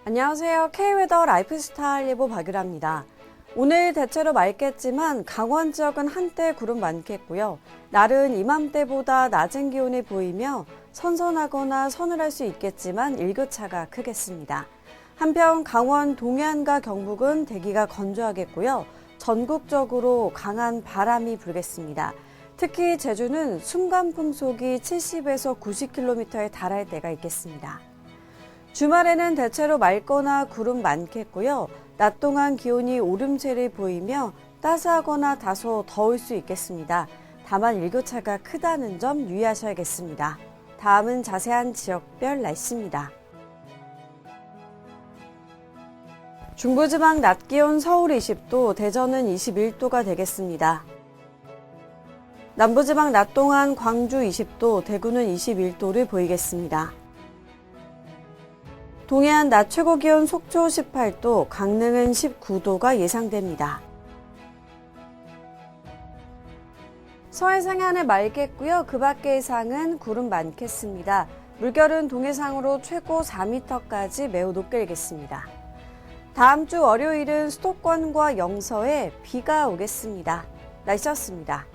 안녕하세요. K웨더 라이프스타일 예보 박유라입니다. 오늘 대체로 맑겠지만 강원 지역은 한때 구름 많겠고요. 날은 이맘때보다 낮은 기온이 보이며 선선하거나 서늘할 수 있겠지만 일교차가 크겠습니다. 한편 강원 동해안과 경북은 대기가 건조하겠고요. 전국적으로 강한 바람이 불겠습니다. 특히 제주는 순간 풍속이 70에서 90km에 달할 때가 있겠습니다. 주말에는 대체로 맑거나 구름 많겠고요. 낮 동안 기온이 오름세를 보이며 따스하거나 다소 더울 수 있겠습니다. 다만 일교차가 크다는 점 유의하셔야겠습니다. 다음은 자세한 지역별 날씨입니다. 중부지방 낮 기온 서울 20도, 대전은 21도가 되겠습니다. 남부지방 낮 동안 광주 20도, 대구는 21도를 보이겠습니다. 동해안 낮 최고 기온 속초 18도, 강릉은 19도가 예상됩니다. 서해 상해안은 맑겠고요. 그 밖의 해상은 구름 많겠습니다. 물결은 동해상으로 최고 4m까지 매우 높게 일겠습니다. 다음 주 월요일은 수도권과 영서에 비가 오겠습니다. 날씨였습니다.